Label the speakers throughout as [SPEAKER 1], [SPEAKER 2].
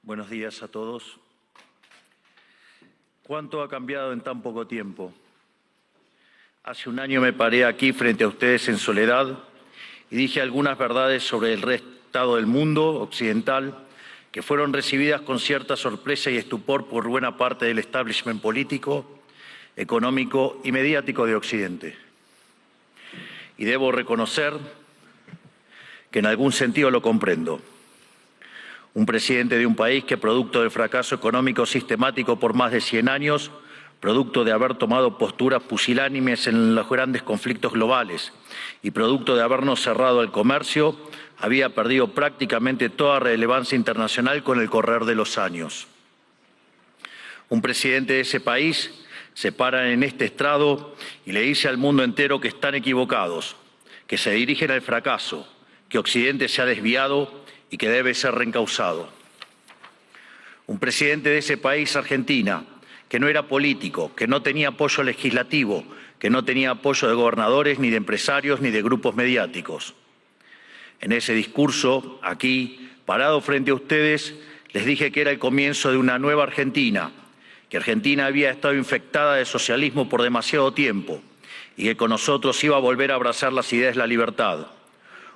[SPEAKER 1] Buenos días a todos. ¿Cuánto ha cambiado en tan poco tiempo? Hace un año me paré aquí frente a ustedes en soledad y dije algunas verdades sobre el estado del mundo occidental que fueron recibidas con cierta sorpresa y estupor por buena parte del establishment político, económico y mediático de Occidente. Y debo reconocer que en algún sentido lo comprendo. Un presidente de un país que, producto del fracaso económico sistemático por más de 100 años, producto de haber tomado posturas pusilánimes en los grandes conflictos globales y producto de habernos cerrado al comercio, había perdido prácticamente toda relevancia internacional con el correr de los años. Un presidente de ese país se para en este estrado y le dice al mundo entero que están equivocados, que se dirigen al fracaso, que Occidente se ha desviado y que debe ser reencauzado. Un presidente de ese país, Argentina, que no era político, que no tenía apoyo legislativo, que no tenía apoyo de gobernadores, ni de empresarios, ni de grupos mediáticos. En ese discurso, aquí, parado frente a ustedes, les dije que era el comienzo de una nueva Argentina, que Argentina había estado infectada de socialismo por demasiado tiempo y que con nosotros iba a volver a abrazar las ideas de la libertad.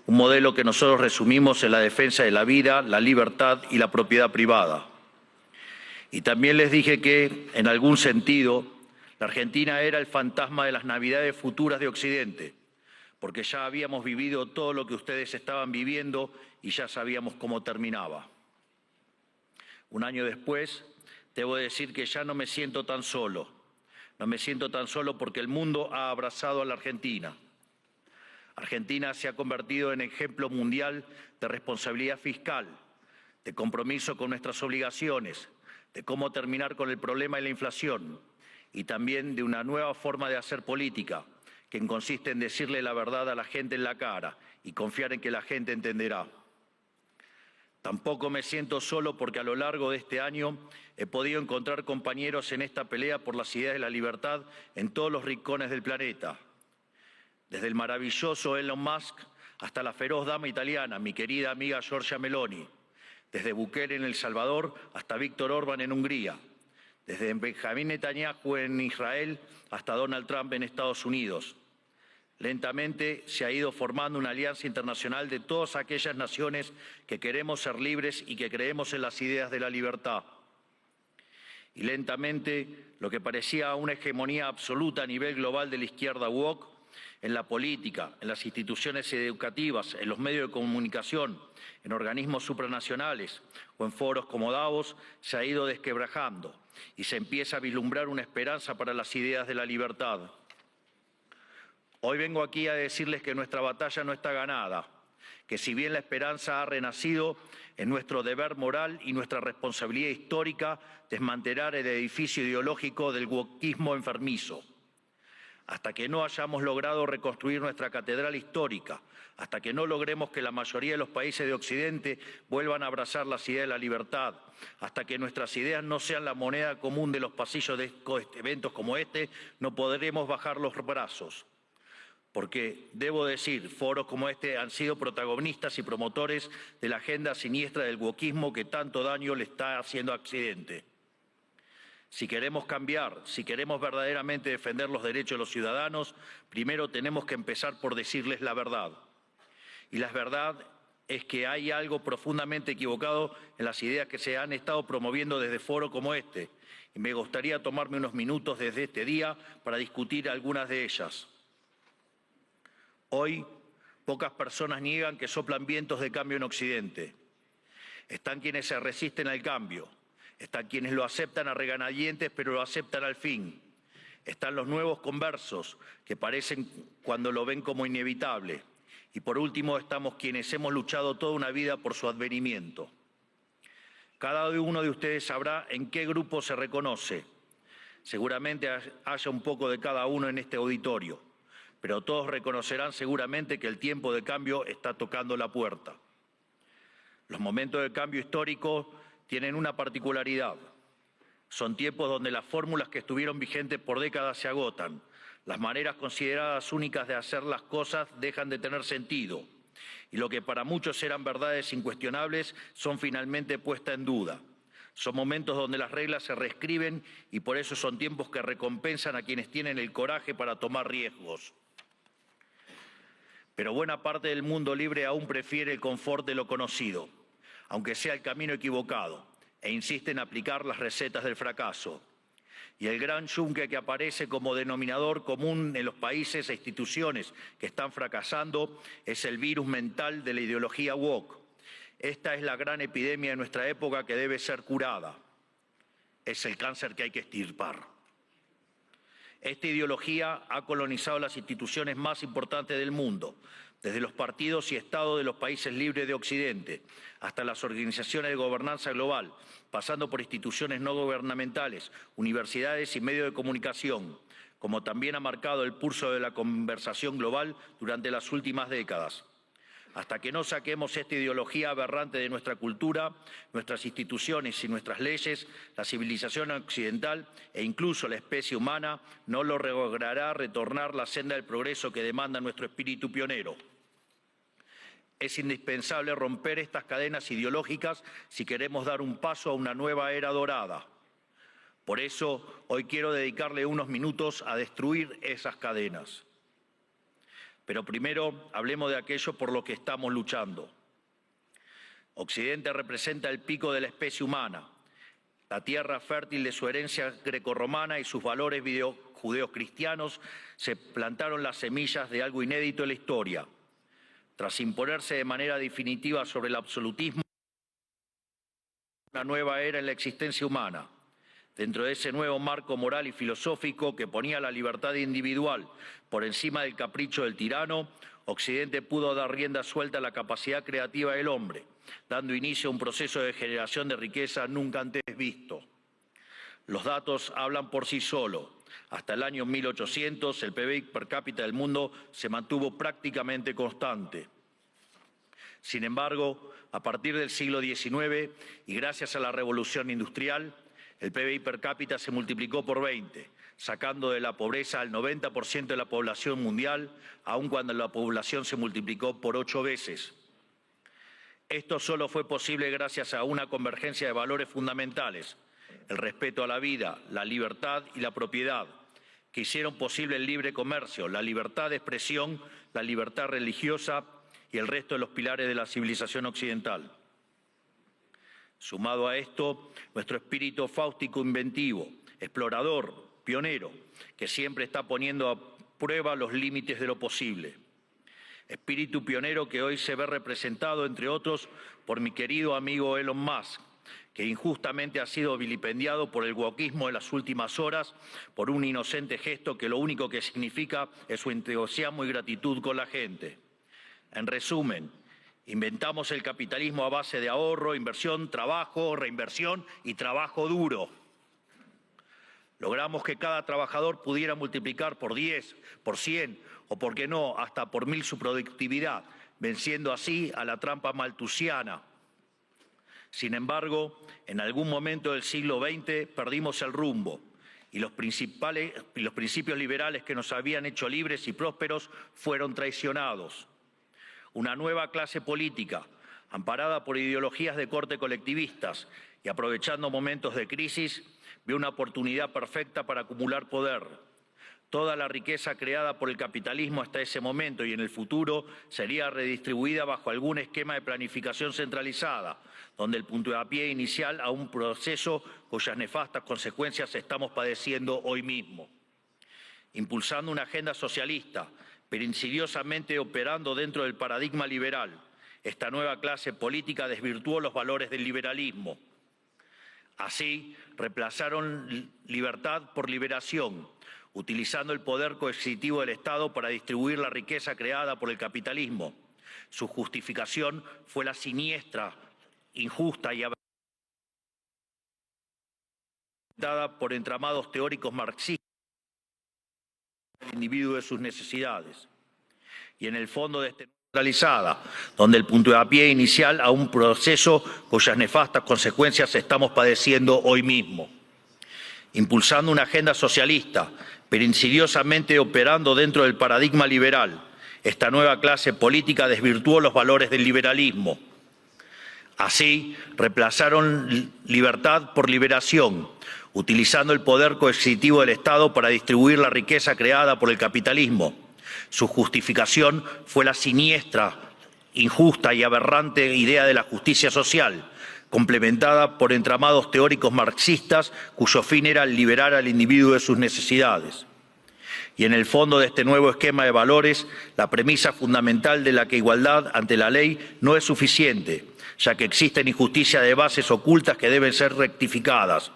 [SPEAKER 1] Un modelo que nosotros resumimos en la defensa de la vida, la libertad y la propiedad privada. Y también les dije que, en algún sentido, la Argentina era el fantasma de las Navidades futuras de Occidente, porque ya habíamos vivido todo lo que ustedes estaban viviendo y ya sabíamos cómo terminaba. Un año después, debo decir que ya no me siento tan solo. No me siento tan solo porque el mundo ha abrazado a la Argentina. Argentina se ha convertido en ejemplo mundial de responsabilidad fiscal, de compromiso con nuestras obligaciones, de cómo terminar con el problema de la inflación y también de una nueva forma de hacer política, que consiste en decirle la verdad a la gente en la cara y confiar en que la gente entenderá. Tampoco me siento solo porque a lo largo de este año he podido encontrar compañeros en esta pelea por las ideas de la libertad en todos los rincones del planeta. Desde el maravilloso Elon Musk hasta la feroz dama italiana, mi querida amiga Giorgia Meloni. Desde Bukele en El Salvador hasta Víctor Orbán en Hungría. Desde Benjamín Netanyahu en Israel hasta Donald Trump en Estados Unidos. Lentamente se ha ido formando una alianza internacional de todas aquellas naciones que queremos ser libres y que creemos en las ideas de la libertad. Y lentamente lo que parecía una hegemonía absoluta a nivel global de la izquierda woke, en la política, en las instituciones educativas, en los medios de comunicación, en organismos supranacionales o en foros como Davos, se ha ido desquebrajando y se empieza a vislumbrar una esperanza para las ideas de la libertad. Hoy vengo aquí a decirles que nuestra batalla no está ganada, que si bien la esperanza ha renacido, es nuestro deber moral y nuestra responsabilidad histórica desmantelar el edificio ideológico del wokismo enfermizo. Hasta que no hayamos logrado reconstruir nuestra catedral histórica, hasta que no logremos que la mayoría de los países de Occidente vuelvan a abrazar las ideas de la libertad, hasta que nuestras ideas no sean la moneda común de los pasillos de eventos como este, no podremos bajar los brazos. Porque, debo decir, foros como este han sido protagonistas y promotores de la agenda siniestra del wokismo que tanto daño le está haciendo a Occidente. Si queremos cambiar, si queremos verdaderamente defender los derechos de los ciudadanos, primero tenemos que empezar por decirles la verdad. Y la verdad es que hay algo profundamente equivocado en las ideas que se han estado promoviendo desde foros como este. Y me gustaría tomarme unos minutos desde este día para discutir algunas de ellas. Hoy, pocas personas niegan que soplan vientos de cambio en Occidente. Están quienes se resisten al cambio. Están quienes lo aceptan a regañadientes, pero lo aceptan al fin. Están los nuevos conversos, que parecen cuando lo ven como inevitable. Y por último, estamos quienes hemos luchado toda una vida por su advenimiento. Cada uno de ustedes sabrá en qué grupo se reconoce. Seguramente haya un poco de cada uno en este auditorio, pero todos reconocerán seguramente que el tiempo de cambio está tocando la puerta. Los momentos de cambio histórico tienen una particularidad. Son tiempos donde las fórmulas que estuvieron vigentes por décadas se agotan. Las maneras consideradas únicas de hacer las cosas dejan de tener sentido. Y lo que para muchos eran verdades incuestionables son finalmente puestas en duda. Son momentos donde las reglas se reescriben y por eso son tiempos que recompensan a quienes tienen el coraje para tomar riesgos. Pero buena parte del mundo libre aún prefiere el confort de lo conocido, aunque sea el camino equivocado, e insiste en aplicar las recetas del fracaso. Y el gran yunque que aparece como denominador común en los países e instituciones que están fracasando es el virus mental de la ideología woke. Esta es la gran epidemia de nuestra época que debe ser curada. Es el cáncer que hay que extirpar. Esta ideología ha colonizado las instituciones más importantes del mundo, desde los partidos y estados de los países libres de Occidente, hasta las organizaciones de gobernanza global, pasando por instituciones no gubernamentales, universidades y medios de comunicación, como también ha marcado el pulso de la conversación global durante las últimas décadas. Hasta que no saquemos esta ideología aberrante de nuestra cultura, nuestras instituciones y nuestras leyes, la civilización occidental e incluso la especie humana no logrará retornar la senda del progreso que demanda nuestro espíritu pionero. Es indispensable romper estas cadenas ideológicas si queremos dar un paso a una nueva era dorada. Por eso, hoy quiero dedicarle unos minutos a destruir esas cadenas. Pero primero, hablemos de aquello por lo que estamos luchando. Occidente representa el pico de la especie humana, la tierra fértil de su herencia grecorromana y sus valores judeocristianos se plantaron las semillas de algo inédito en la historia. Tras imponerse de manera definitiva sobre el absolutismo, una nueva era en la existencia humana. Dentro de ese nuevo marco moral y filosófico que ponía la libertad individual por encima del capricho del tirano, Occidente pudo dar rienda suelta a la capacidad creativa del hombre, dando inicio a un proceso de generación de riqueza nunca antes visto. Los datos hablan por sí solos. Hasta el año 1800, el PBI per cápita del mundo se mantuvo prácticamente constante. Sin embargo, a partir del siglo XIX y gracias a la revolución industrial, el PBI per cápita se multiplicó por 20, sacando de la pobreza al 90% de la población mundial, aun cuando la población se multiplicó por 8 veces. Esto solo fue posible gracias a una convergencia de valores fundamentales, el respeto a la vida, la libertad y la propiedad, que hicieron posible el libre comercio, la libertad de expresión, la libertad religiosa y el resto de los pilares de la civilización occidental. Sumado a esto, nuestro espíritu fáustico inventivo, explorador, pionero, que siempre está poniendo a prueba los límites de lo posible. Espíritu pionero que hoy se ve representado, entre otros, por mi querido amigo Elon Musk, que injustamente ha sido vilipendiado por el wokismo de las últimas horas por un inocente gesto que lo único que significa es su entusiasmo y gratitud con la gente. En resumen, inventamos el capitalismo a base de ahorro, inversión, trabajo, reinversión y trabajo duro. Logramos que cada trabajador pudiera multiplicar por 10, por 100 o, por qué no, hasta por 1000 su productividad, venciendo así a la trampa malthusiana. Sin embargo, en algún momento del siglo XX perdimos el rumbo y los principios liberales que nos habían hecho libres y prósperos fueron traicionados. Una nueva clase política, amparada por ideologías de corte colectivistas y aprovechando momentos de crisis, vio una oportunidad perfecta para acumular poder. Toda la riqueza creada por el capitalismo hasta ese momento y en el futuro sería redistribuida bajo algún esquema de planificación centralizada, donde el puntapié inicial a un proceso cuyas nefastas consecuencias estamos padeciendo hoy mismo. Impulsando una agenda socialista, pero insidiosamente operando dentro del paradigma liberal, esta nueva clase política desvirtuó los valores del liberalismo. Así, reemplazaron libertad por liberación, utilizando el poder coercitivo del Estado para distribuir la riqueza creada por el capitalismo. Su justificación fue la siniestra, injusta y dada por entramados teóricos marxistas del individuo de sus necesidades. Y en el fondo de centralizada, donde el puntapié inicial a un proceso cuyas nefastas consecuencias estamos padeciendo hoy mismo. Impulsando una agenda socialista, pero insidiosamente operando dentro del paradigma liberal, esta nueva clase política desvirtuó los valores del liberalismo. Así, reemplazaron libertad por liberación, utilizando el poder coercitivo del Estado para distribuir la riqueza creada por el capitalismo. Su justificación fue la siniestra, injusta y aberrante idea de la justicia social, complementada por entramados teóricos marxistas cuyo fin era liberar al individuo de sus necesidades. Y en el fondo de este nuevo esquema de valores, la premisa fundamental de la que igualdad ante la ley no es suficiente, ya que existen injusticias de bases ocultas que deben ser rectificadas,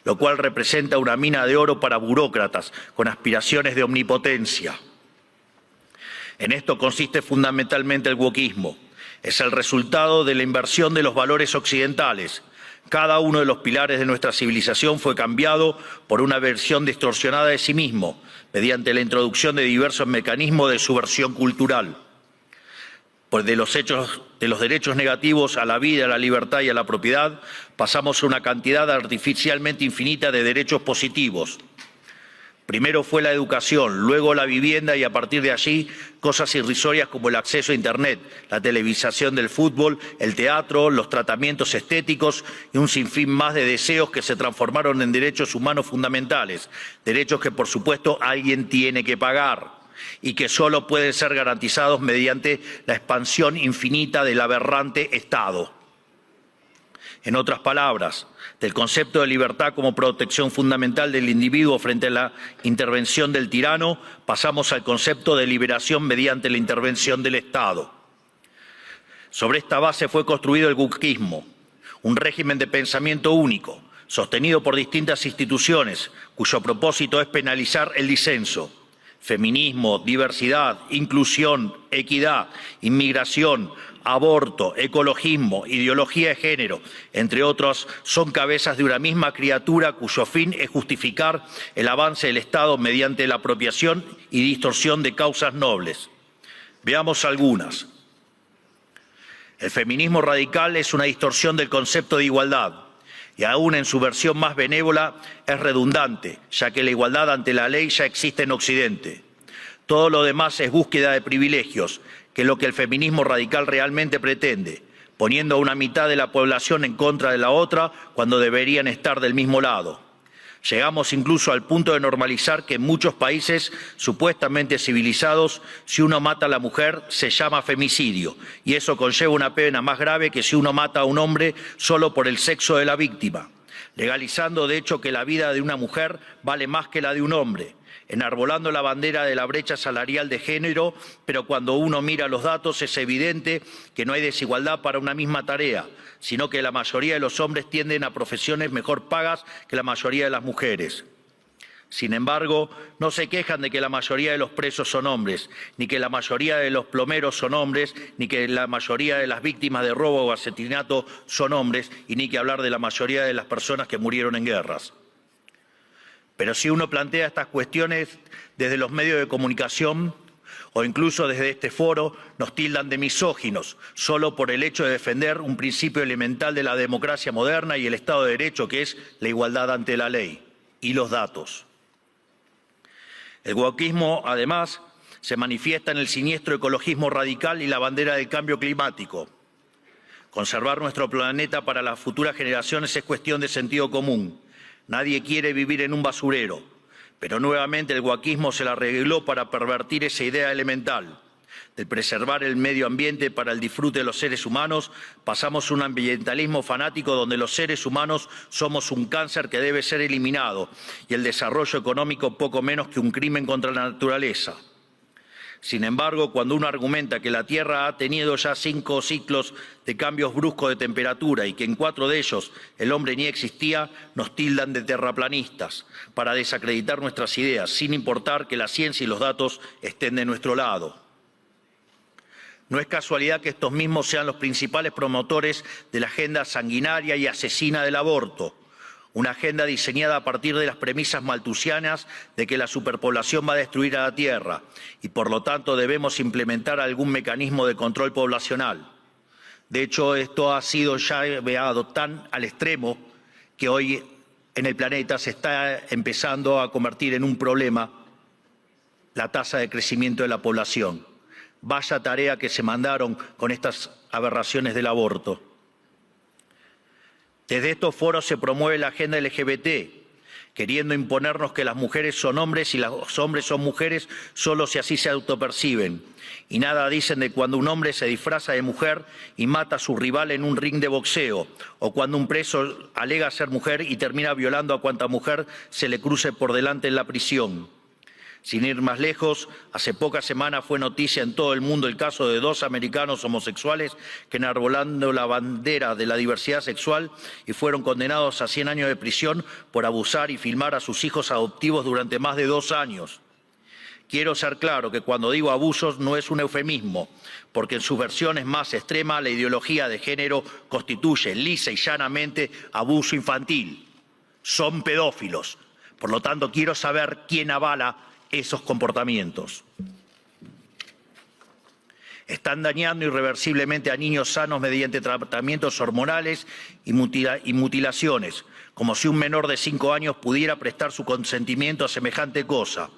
[SPEAKER 1] lo cual representa una mina de oro para burócratas con aspiraciones de omnipotencia. En esto consiste fundamentalmente el wokismo. Es el resultado de la inversión de los valores occidentales. Cada uno de los pilares de nuestra civilización fue cambiado por una versión distorsionada de sí mismo, mediante la introducción de diversos mecanismos de subversión cultural. Pues de los derechos negativos a la vida, a la libertad y a la propiedad, pasamos a una cantidad artificialmente infinita de derechos positivos. Primero fue la educación, luego la vivienda y a partir de allí cosas irrisorias como el acceso a Internet, la televisación del fútbol, el teatro, los tratamientos estéticos y un sinfín más de deseos que se transformaron en derechos humanos fundamentales, derechos que por supuesto alguien tiene que pagar y que solo pueden ser garantizados mediante la expansión infinita del aberrante Estado. En otras palabras, del concepto de libertad como protección fundamental del individuo frente a la intervención del tirano, pasamos al concepto de liberación mediante la intervención del Estado. Sobre esta base fue construido el wokismo, un régimen de pensamiento único, sostenido por distintas instituciones, cuyo propósito es penalizar el disenso. Feminismo, diversidad, inclusión, equidad, inmigración, aborto, ecologismo, ideología de género, entre otros, son cabezas de una misma criatura cuyo fin es justificar el avance del Estado mediante la apropiación y distorsión de causas nobles. Veamos algunas. El feminismo radical es una distorsión del concepto de igualdad y aún en su versión más benévola es redundante, ya que la igualdad ante la ley ya existe en Occidente. Todo lo demás es búsqueda de privilegios, que es lo que el feminismo radical realmente pretende, poniendo a una mitad de la población en contra de la otra cuando deberían estar del mismo lado. Llegamos incluso al punto de normalizar que en muchos países supuestamente civilizados, si uno mata a la mujer se llama femicidio, y eso conlleva una pena más grave que si uno mata a un hombre solo por el sexo de la víctima, legalizando de hecho que la vida de una mujer vale más que la de un hombre, enarbolando la bandera de la brecha salarial de género, pero cuando uno mira los datos es evidente que no hay desigualdad para una misma tarea, sino que la mayoría de los hombres tienden a profesiones mejor pagas que la mayoría de las mujeres. Sin embargo, no se quejan de que la mayoría de los presos son hombres, ni que la mayoría de los plomeros son hombres, ni que la mayoría de las víctimas de robo o asesinato son hombres, y ni que hablar de la mayoría de las personas que murieron en guerras. Pero si uno plantea estas cuestiones desde los medios de comunicación o incluso desde este foro, nos tildan de misóginos, solo por el hecho de defender un principio elemental de la democracia moderna y el Estado de Derecho, que es la igualdad ante la ley y los datos. El wokismo, además, se manifiesta en el siniestro ecologismo radical y la bandera del cambio climático. Conservar nuestro planeta para las futuras generaciones es cuestión de sentido común. Nadie quiere vivir en un basurero, pero nuevamente el wokismo se la arregló para pervertir esa idea elemental. De preservar el medio ambiente para el disfrute de los seres humanos, pasamos a un ambientalismo fanático donde los seres humanos somos un cáncer que debe ser eliminado y el desarrollo económico poco menos que un crimen contra la naturaleza. Sin embargo, cuando uno argumenta que la Tierra ha tenido ya 5 ciclos de cambios bruscos de temperatura y que en 4 de ellos el hombre ni existía, nos tildan de terraplanistas para desacreditar nuestras ideas, sin importar que la ciencia y los datos estén de nuestro lado. No es casualidad que estos mismos sean los principales promotores de la agenda sanguinaria y asesina del aborto, una agenda diseñada a partir de las premisas malthusianas de que la superpoblación va a destruir a la Tierra y por lo tanto debemos implementar algún mecanismo de control poblacional. De hecho, esto ha sido ya llevado tan al extremo que hoy en el planeta se está empezando a convertir en un problema la tasa de crecimiento de la población. Vaya tarea que se mandaron con estas aberraciones del aborto. Desde estos foros se promueve la agenda LGBT, queriendo imponernos que las mujeres son hombres y los hombres son mujeres solo si así se autoperciben. Y nada dicen de cuando un hombre se disfraza de mujer y mata a su rival en un ring de boxeo, o cuando un preso alega ser mujer y termina violando a cuanta mujer se le cruce por delante en la prisión. Sin ir más lejos, hace pocas semanas fue noticia en todo el mundo el caso de 2 americanos homosexuales que enarbolando la bandera de la diversidad sexual y fueron condenados a 100 años de prisión por abusar y filmar a sus hijos adoptivos durante más de 2 años. Quiero ser claro que cuando digo abusos no es un eufemismo, porque en sus versiones más extremas la ideología de género constituye lisa y llanamente abuso infantil. Son pedófilos. Por lo tanto, quiero saber quién avala esos comportamientos. Están dañando irreversiblemente a niños sanos mediante tratamientos hormonales y mutilaciones, como si un menor de 5 años pudiera prestar su consentimiento a semejante cosa.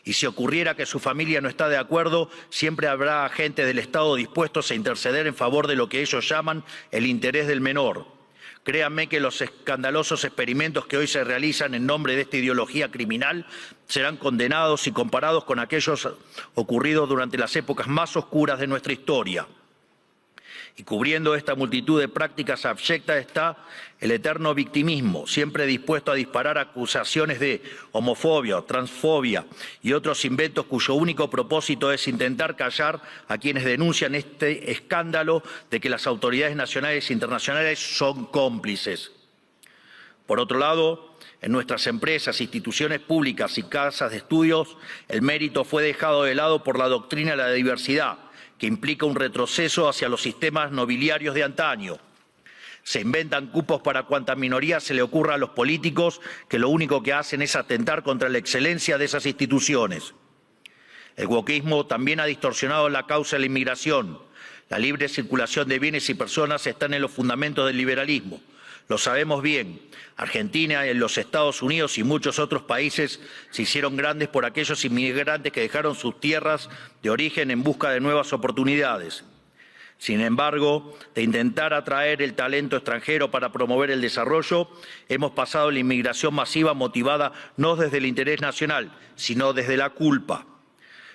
[SPEAKER 1] Y si ocurriera que su familia no está de acuerdo, siempre habrá agentes del Estado dispuestos a interceder en favor de lo que ellos llaman el interés del menor. Créanme que los escandalosos experimentos que hoy se realizan en nombre de esta ideología criminal serán condenados y comparados con aquellos ocurridos durante las épocas más oscuras de nuestra historia. Y cubriendo esta multitud de prácticas abyectas está el eterno victimismo, siempre dispuesto a disparar acusaciones de homofobia, transfobia y otros inventos cuyo único propósito es intentar callar a quienes denuncian este escándalo de que las autoridades nacionales e internacionales son cómplices. Por otro lado, en nuestras empresas, instituciones públicas y casas de estudios, el mérito fue dejado de lado por la doctrina de la diversidad, que implica un retroceso hacia los sistemas nobiliarios de antaño. Se inventan cupos para cuanta minoría se le ocurra a los políticos, que lo único que hacen es atentar contra la excelencia de esas instituciones. El wokismo también ha distorsionado la causa de la inmigración. La libre circulación de bienes y personas están en los fundamentos del liberalismo. Lo sabemos bien. Argentina, los Estados Unidos y muchos otros países se hicieron grandes por aquellos inmigrantes que dejaron sus tierras de origen en busca de nuevas oportunidades. Sin embargo, de intentar atraer el talento extranjero para promover el desarrollo, hemos pasado a la inmigración masiva motivada no desde el interés nacional, sino desde la culpa.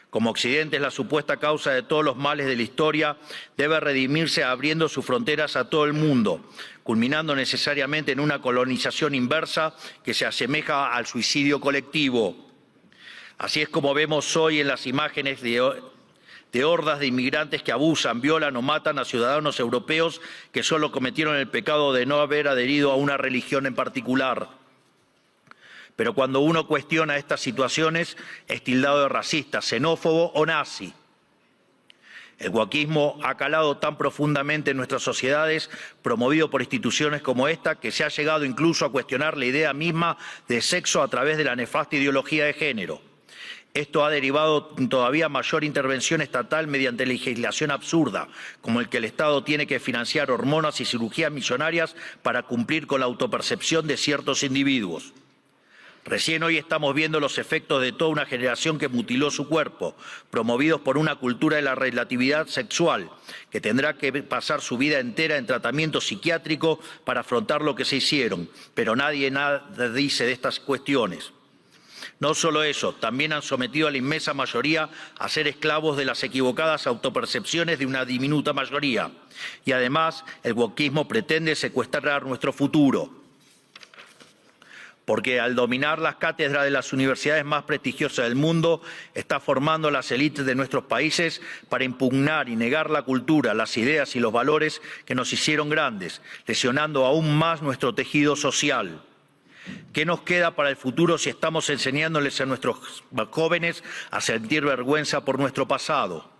[SPEAKER 1] Como Occidente es la supuesta causa de todos los males de la historia, debe redimirse abriendo sus fronteras a todo el mundo, culminando necesariamente en una colonización inversa que se asemeja al suicidio colectivo. Así es como vemos hoy en las imágenes de hordas de inmigrantes que abusan, violan o matan a ciudadanos europeos que solo cometieron el pecado de no haber adherido a una religión en particular. Pero cuando uno cuestiona estas situaciones, es tildado de racista, xenófobo o nazi. El wokismo ha calado tan profundamente en nuestras sociedades, promovido por instituciones como esta, que se ha llegado incluso a cuestionar la idea misma de sexo a través de la nefasta ideología de género. Esto ha derivado en todavía mayor intervención estatal mediante legislación absurda, como el que el Estado tiene que financiar hormonas y cirugías millonarias para cumplir con la autopercepción de ciertos individuos. Recién hoy estamos viendo los efectos de toda una generación que mutiló su cuerpo, promovidos por una cultura de la relatividad sexual, que tendrá que pasar su vida entera en tratamiento psiquiátrico para afrontar lo que se hicieron, pero nadie nada dice de estas cuestiones. No solo eso, también han sometido a la inmensa mayoría a ser esclavos de las equivocadas autopercepciones de una diminuta mayoría. Y además, el wokismo pretende secuestrar nuestro futuro, porque al dominar las cátedras de las universidades más prestigiosas del mundo, está formando a las élites de nuestros países para impugnar y negar la cultura, las ideas y los valores que nos hicieron grandes, lesionando aún más nuestro tejido social. ¿Qué nos queda para el futuro si estamos enseñándoles a nuestros jóvenes a sentir vergüenza por nuestro pasado?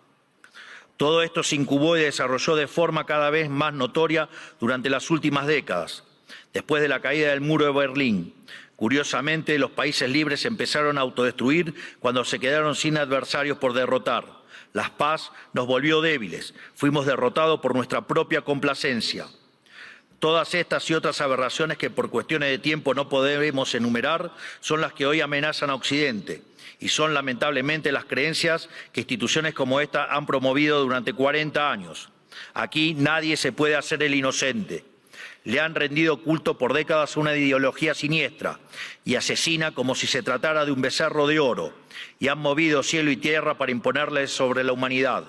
[SPEAKER 1] Todo esto se incubó y desarrolló de forma cada vez más notoria durante las últimas décadas. Después de la caída del muro de Berlín, curiosamente, los países libres empezaron a autodestruir cuando se quedaron sin adversarios por derrotar. La paz nos volvió débiles, fuimos derrotados por nuestra propia complacencia. Todas estas y otras aberraciones que por cuestiones de tiempo no podemos enumerar son las que hoy amenazan a Occidente y son lamentablemente las creencias que instituciones como esta han promovido durante 40 años. Aquí nadie se puede hacer el inocente. Le han rendido culto por décadas a una ideología siniestra y asesina como si se tratara de un becerro de oro, y han movido cielo y tierra para imponerle sobre la humanidad.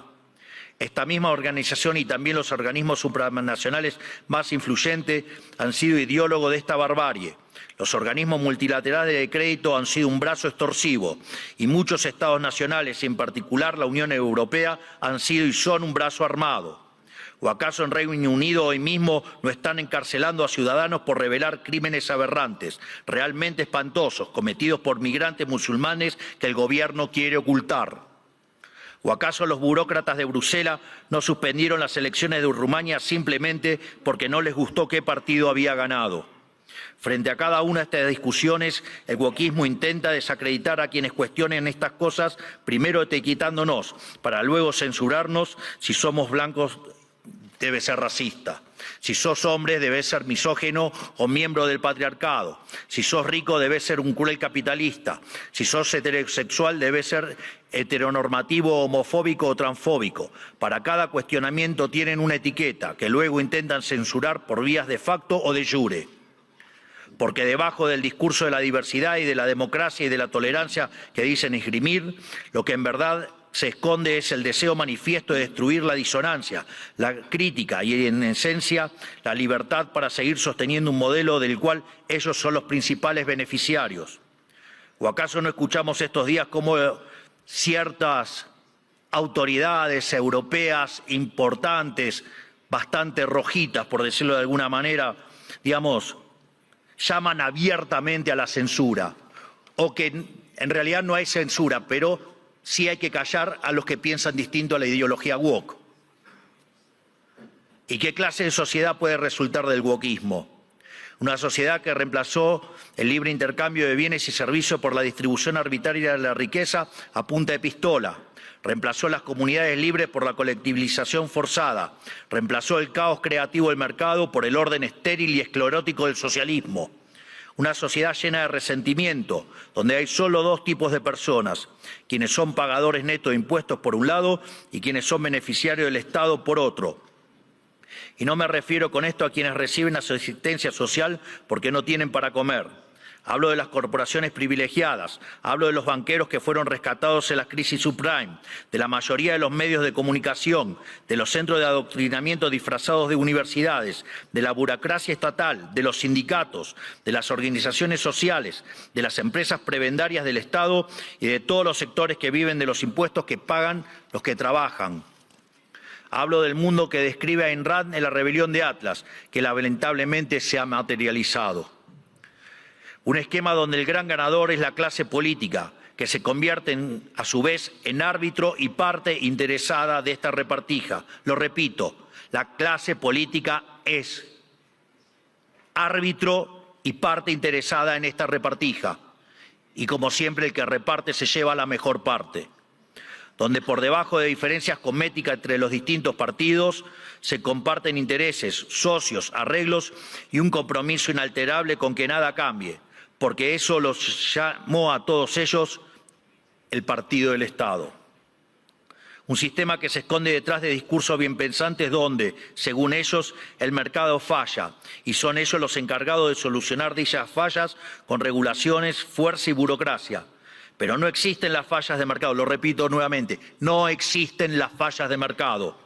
[SPEAKER 1] Esta misma organización y también los organismos supranacionales más influyentes han sido ideólogos de esta barbarie. Los organismos multilaterales de crédito han sido un brazo extorsivo y muchos estados nacionales, y en particular la Unión Europea, han sido y son un brazo armado. ¿O acaso en Reino Unido hoy mismo no están encarcelando a ciudadanos por revelar crímenes aberrantes, realmente espantosos, cometidos por migrantes musulmanes que el gobierno quiere ocultar? ¿O acaso los burócratas de Bruselas no suspendieron las elecciones de Rumania simplemente porque no les gustó qué partido había ganado? Frente a cada una de estas discusiones, el wokismo intenta desacreditar a quienes cuestionen estas cosas, primero etiquetándonos, para luego censurarnos. Si somos blancos, debe ser racista. Si sos hombre, debes ser misógino o miembro del patriarcado. Si sos rico, debes ser un cruel capitalista. Si sos heterosexual, debes ser heteronormativo, homofóbico o transfóbico. Para cada cuestionamiento tienen una etiqueta que luego intentan censurar por vías de facto o de jure. Porque debajo del discurso de la diversidad y de la democracia y de la tolerancia que dicen esgrimir, lo que en verdad se esconde es el deseo manifiesto de destruir la disonancia, la crítica y, en esencia, la libertad para seguir sosteniendo un modelo del cual ellos son los principales beneficiarios. ¿O acaso no escuchamos estos días cómo ciertas autoridades europeas importantes, bastante rojitas, por decirlo de alguna manera, llaman abiertamente a la censura? O que en realidad no hay censura, pero sí hay que callar a los que piensan distinto a la ideología woke. ¿Y qué clase de sociedad puede resultar del wokismo? Una sociedad que reemplazó el libre intercambio de bienes y servicios por la distribución arbitraria de la riqueza a punta de pistola. Reemplazó las comunidades libres por la colectivización forzada. Reemplazó el caos creativo del mercado por el orden estéril y esclerótico del socialismo. Una sociedad llena de resentimiento, donde hay solo dos tipos de personas: quienes son pagadores netos de impuestos por un lado y quienes son beneficiarios del Estado por otro. Y no me refiero con esto a quienes reciben asistencia social porque no tienen para comer. Hablo de las corporaciones privilegiadas, hablo de los banqueros que fueron rescatados en la crisis subprime, de la mayoría de los medios de comunicación, de los centros de adoctrinamiento disfrazados de universidades, de la burocracia estatal, de los sindicatos, de las organizaciones sociales, de las empresas prebendarias del Estado y de todos los sectores que viven de los impuestos que pagan los que trabajan. Hablo del mundo que describe Ayn Rand en La rebelión de Atlas, que lamentablemente se ha materializado. Un esquema donde el gran ganador es la clase política, que se convierte a su vez en árbitro y parte interesada de esta repartija. Lo repito, la clase política es árbitro y parte interesada en esta repartija. Y como siempre, el que reparte se lleva la mejor parte. Donde por debajo de diferencias cosméticas entre los distintos partidos se comparten intereses, socios, arreglos y un compromiso inalterable con que nada cambie, porque eso los llamó a todos ellos el partido del Estado. Un sistema que se esconde detrás de discursos bien pensantes donde, según ellos, el mercado falla y son ellos los encargados de solucionar dichas fallas con regulaciones, fuerza y burocracia. Pero no existen las fallas de mercado, lo repito nuevamente, no existen las fallas de mercado.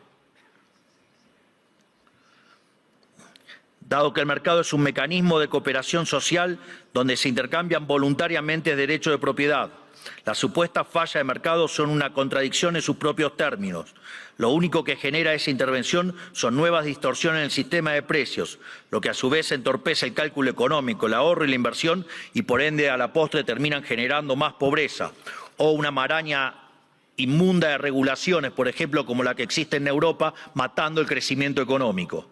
[SPEAKER 1] Dado que el mercado es un mecanismo de cooperación social donde se intercambian voluntariamente derechos de propiedad, las supuestas fallas de mercado son una contradicción en sus propios términos. Lo único que genera esa intervención son nuevas distorsiones en el sistema de precios, lo que a su vez entorpece el cálculo económico, el ahorro y la inversión y por ende a la postre terminan generando más pobreza o una maraña inmunda de regulaciones, por ejemplo como la que existe en Europa, matando el crecimiento económico.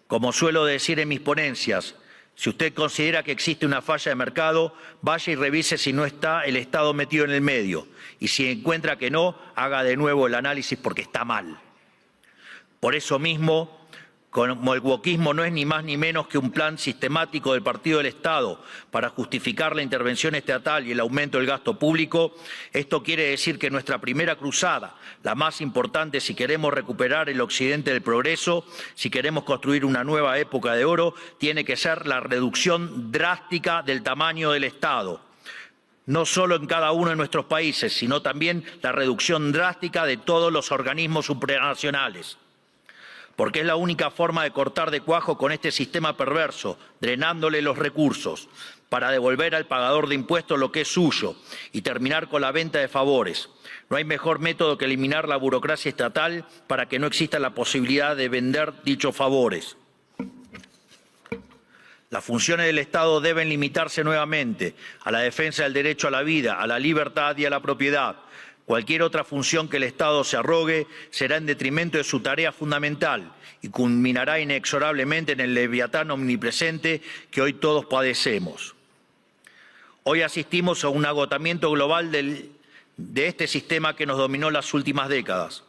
[SPEAKER 1] Como suelo decir en mis ponencias, si usted considera que existe una falla de mercado, vaya y revise si no está el Estado metido en el medio. Y si encuentra que no, haga de nuevo el análisis porque está mal. Por eso mismo, Como el wokismo no es ni más ni menos que un plan sistemático del Partido del Estado para justificar la intervención estatal y el aumento del gasto público, esto quiere decir que nuestra primera cruzada, la más importante si queremos recuperar el occidente del progreso, si queremos construir una nueva época de oro, tiene que ser la reducción drástica del tamaño del Estado. No solo en cada uno de nuestros países, sino también la reducción drástica de todos los organismos supranacionales. Porque es la única forma de cortar de cuajo con este sistema perverso, drenándole los recursos, para devolver al pagador de impuestos lo que es suyo y terminar con la venta de favores. No hay mejor método que eliminar la burocracia estatal para que no exista la posibilidad de vender dichos favores. Las funciones del Estado deben limitarse nuevamente a la defensa del derecho a la vida, a la libertad y a la propiedad. Cualquier otra función que el Estado se arrogue será en detrimento de su tarea fundamental y culminará inexorablemente en el leviatán omnipresente que hoy todos padecemos. Hoy asistimos a un agotamiento global de este sistema que nos dominó las últimas décadas.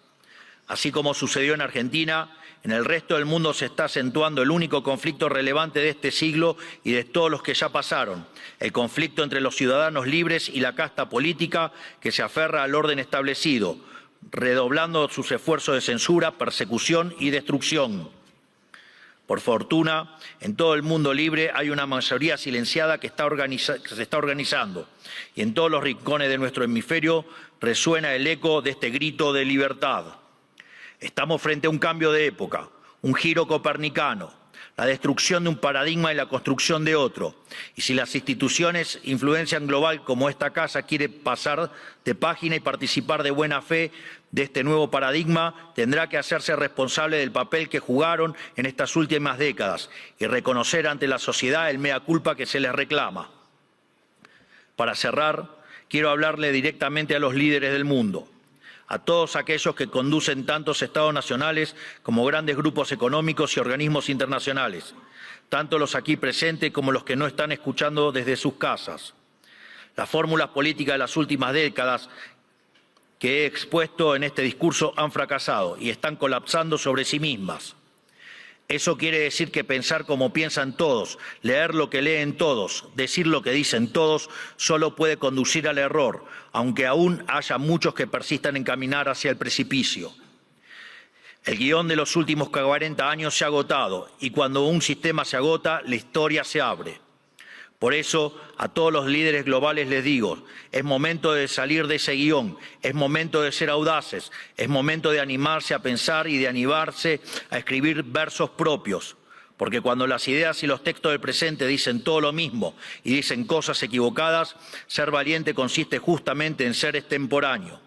[SPEAKER 1] Así como sucedió en Argentina, en el resto del mundo se está acentuando el único conflicto relevante de este siglo y de todos los que ya pasaron, el conflicto entre los ciudadanos libres y la casta política que se aferra al orden establecido, redoblando sus esfuerzos de censura, persecución y destrucción. Por fortuna, en todo el mundo libre hay una mayoría silenciada que se está organizando y en todos los rincones de nuestro hemisferio resuena el eco de este grito de libertad. Estamos frente a un cambio de época, un giro copernicano, la destrucción de un paradigma y la construcción de otro. Y si las instituciones influencian global como esta casa quiere pasar de página y participar de buena fe de este nuevo paradigma, tendrá que hacerse responsable del papel que jugaron en estas últimas décadas y reconocer ante la sociedad el mea culpa que se les reclama. Para cerrar, quiero hablarle directamente a los líderes del mundo, a todos aquellos que conducen tantos estados nacionales como grandes grupos económicos y organismos internacionales, tanto los aquí presentes como los que no están escuchando desde sus casas. Las fórmulas políticas de las últimas décadas que he expuesto en este discurso han fracasado y están colapsando sobre sí mismas. Eso quiere decir que pensar como piensan todos, leer lo que leen todos, decir lo que dicen todos, solo puede conducir al error, aunque aún haya muchos que persistan en caminar hacia el precipicio. El guión de los últimos 40 años se ha agotado y cuando un sistema se agota, la historia se abre. Por eso, a todos los líderes globales les digo, es momento de salir de ese guión, es momento de ser audaces, es momento de animarse a pensar y de animarse a escribir versos propios, porque cuando las ideas y los textos del presente dicen todo lo mismo y dicen cosas equivocadas, ser valiente consiste justamente en ser extemporáneo,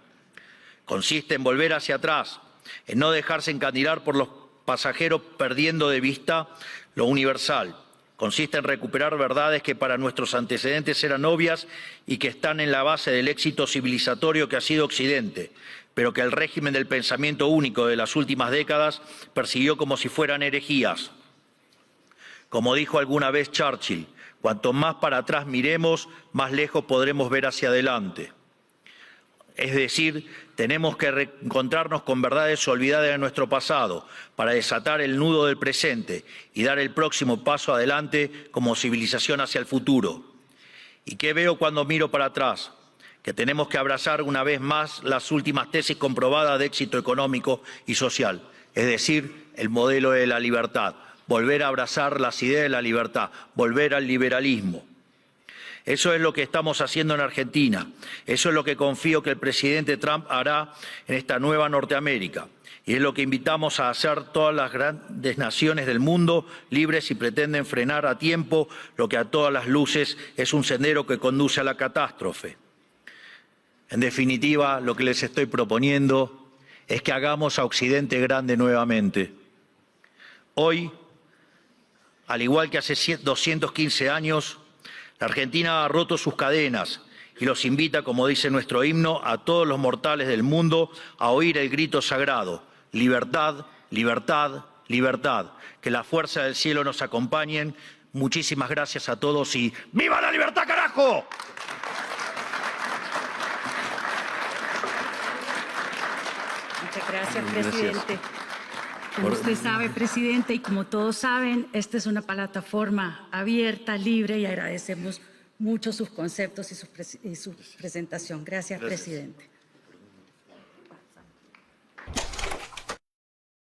[SPEAKER 1] consiste en volver hacia atrás, en no dejarse encandilar por los pasajeros perdiendo de vista lo universal. Consiste en recuperar verdades que para nuestros antecedentes eran obvias y que están en la base del éxito civilizatorio que ha sido Occidente, pero que el régimen del pensamiento único de las últimas décadas persiguió como si fueran herejías. Como dijo alguna vez Churchill, cuanto más para atrás miremos, más lejos podremos ver hacia adelante. Es decir, tenemos que reencontrarnos con verdades olvidadas de nuestro pasado para desatar el nudo del presente y dar el próximo paso adelante como civilización hacia el futuro. ¿Y qué veo cuando miro para atrás? Que tenemos que abrazar una vez más las últimas tesis comprobadas de éxito económico y social, es decir, el modelo de la libertad, volver a abrazar las ideas de la libertad, volver al liberalismo. Eso es lo que estamos haciendo en Argentina. Eso es lo que confío que el presidente Trump hará en esta nueva Norteamérica. Y es lo que invitamos a hacer todas las grandes naciones del mundo, libres si pretenden frenar a tiempo lo que a todas las luces es un sendero que conduce a la catástrofe. En definitiva, lo que les estoy proponiendo es que hagamos a Occidente grande nuevamente. Hoy, al igual que hace 215 años, la Argentina ha roto sus cadenas y los invita, como dice nuestro himno, a todos los mortales del mundo a oír el grito sagrado: libertad, libertad, libertad. Que la fuerza del cielo nos acompañen. Muchísimas gracias a todos y ¡viva la libertad, carajo!
[SPEAKER 2] Muchas gracias, presidente. Como usted sabe, presidente, y como todos saben, esta es una plataforma abierta, libre, y agradecemos mucho sus conceptos y su presentación. Gracias, presidente.